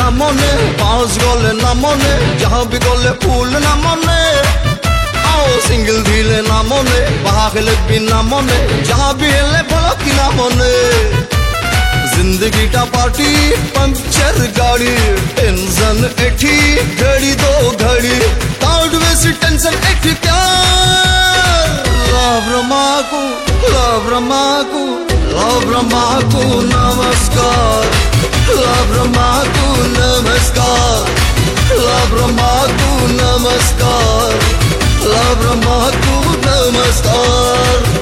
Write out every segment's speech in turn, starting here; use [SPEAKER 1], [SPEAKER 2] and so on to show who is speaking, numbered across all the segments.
[SPEAKER 1] ना मने पास गले ना मने जहाँ भी गले फूल ना मने आओ सिंगल धीले ना मने बाहले भी ना मने जहाँ भी हेले भला की ना मने जिंदगी का पार्टी पंचर गाड़ी टेंशन एठी घड़ी दो घड़ी ताउड में सी टेंशन एठी क्या लव रमाकू लव रमाकू लव रमाकू नमस्कार लव रमाकू नमस्कार लव रमाकू नमस्कार लव रमाकू नमस्कार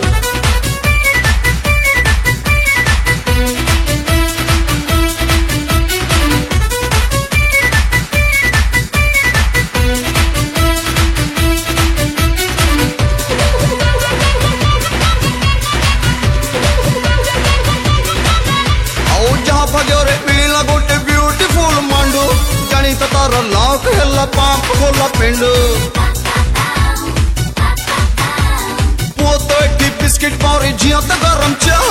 [SPEAKER 1] गोटे ब्यूटीफुल मांडू जानी तो तार लाख हेला पाप खोला पिंड पुओ तो एठी बिस्किट पाउरी झिया तो गरम चाह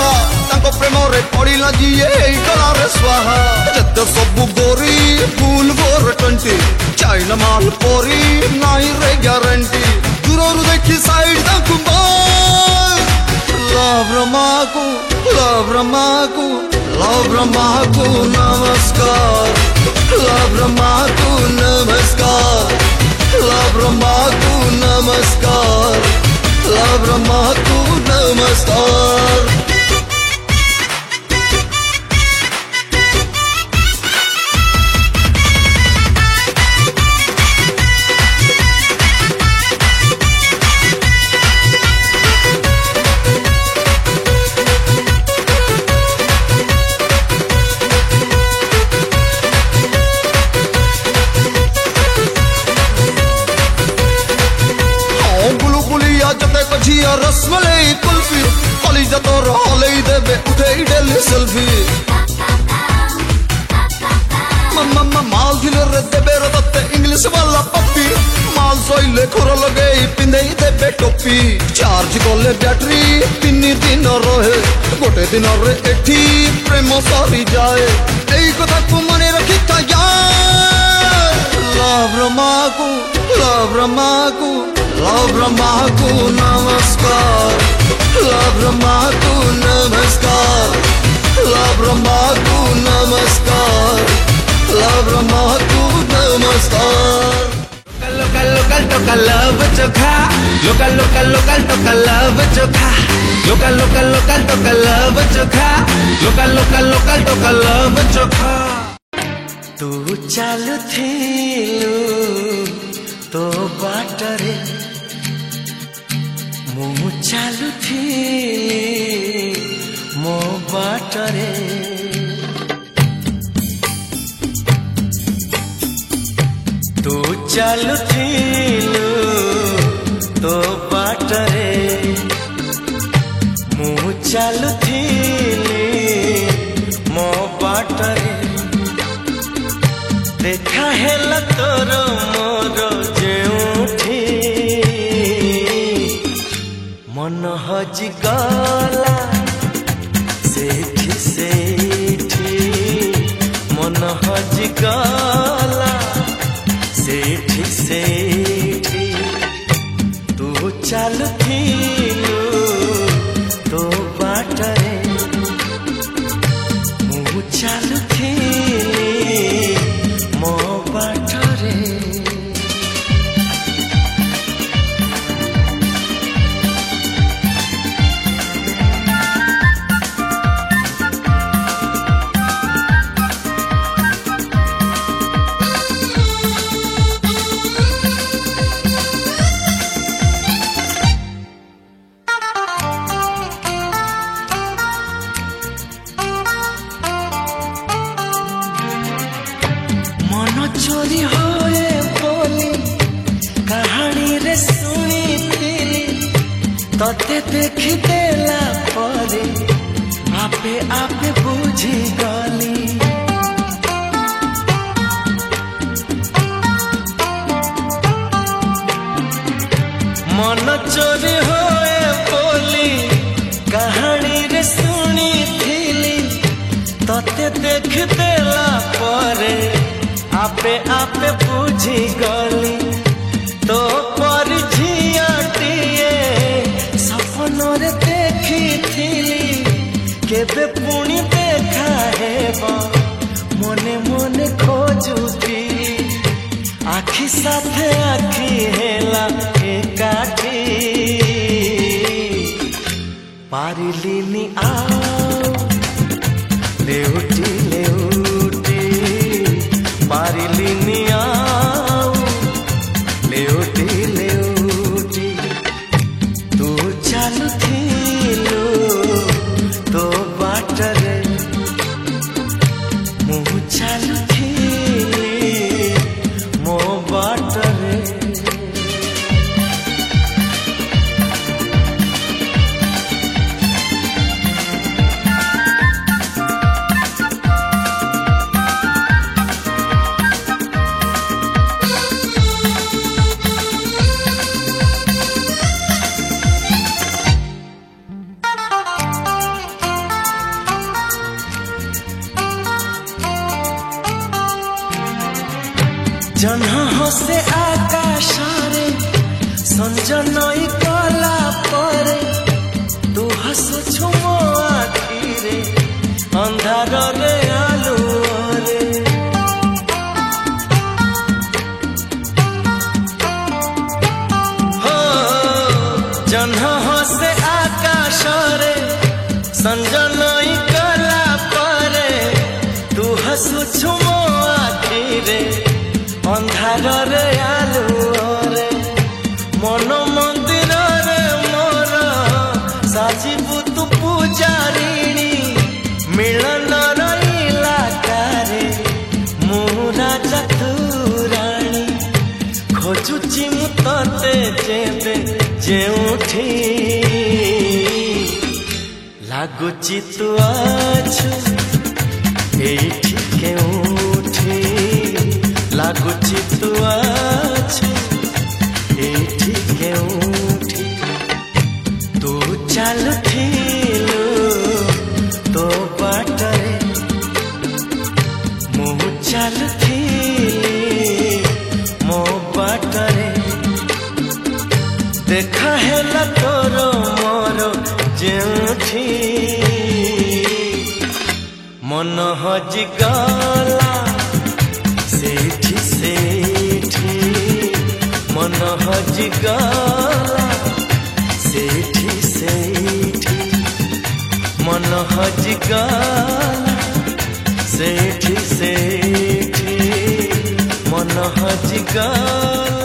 [SPEAKER 1] ताको प्रेम रे पड़िला जिए गला रे स्वाहा जद सबु गोरी फूल गोर टंटी चाइना माल पोरी नाही रे गारंटी दूररू देखी साइड ताकू लव रमाकू लव रमाकू लव रमाकू नमस्कार लव रमाकू नमस्कार लव रमाकू नमस्कार लव रमाकू नमस्कार झिया रसमलाई कुल्फी कॉलेज तो रहले देबे उठे डेली सेल्फी मम्मा माल दिले रे देबे रे तते इंग्लिश वाला पप्पी माल सोइले खोर लगे पिंदे देबे टोपी चार्ज कोले बैटरी 3 दिन रहे गोटे दिन रे एठी प्रेम सरी जाए एई कथा तू मने रखी था यार लव रमाकू लव रमाकू लव रमाकू नमस्कार लव रमाकू नमस्कार लव रमाकू नमस्कार लव रमाकू नमस्कार
[SPEAKER 2] लोकल लोकल टोका लव चोखा लोकल लोकल लोकल टोका लव चोखा लोकल लोकल लोकल टोका लव चोखा लोकल लोकल लोकल टोका लव चोखा तू चालू थिलु तो बाटरे मु चालू थी मो बाटरे तू चालू थिलु तो बाटरे मु चालू थिली मो बाटरे देखा हेला तोर मोर जेउठी मन हजि गला सेठी सेठी मन हजि गला सेठी सेठी तू चालू थिलु तो बाटरे मु चालू थिली मो बाटरे चोरी होए बोली कहानी रे सुनी थी तते देखी देला परे आपे आपे बुझी गली मन चोरी होए बोली कहानी रे सुनी थी तते देख देला परे आपे आपे बुझी गली तो पर झियाटिए सपनरे देखी केबे पुणी देखा हेबा मने मने खोजुती आखि साथे आखि हेला एकाठी पारिलिनी आओ लेउटी लेउटी पारिलिनी आओ लेउटी लेउटी तू चालुथिलु तो बाटरे मुँह चालुथिली मो बाटरे जन्हा हसे आकाशरे संजनई कला परे तू हसुछु मो आखिरे अंधार रे आलुरे हो जन्हा हसे आकाशरे संजनई कला परे तू हसुछु मो आखिरे अंधार रे आलुरे मन मंदिर रे मोर साजिबु तू पूजारिणी मिलन इलाकारे मु राजा तू राणी खोजुची मु तते जेबे जेउठी लागुची तू आछु एठी केउठी लागुची तू आछु एठी केउठी तू चालुथिलु तो बाटरे मु चालुथिली मो बाटरे देखा हेला तोर मोर जेउठी मन हजि गला सेठी सेठी मन हजि गला सेठी सेठी मन हजि गला सेठी सेठी मन हजि गला।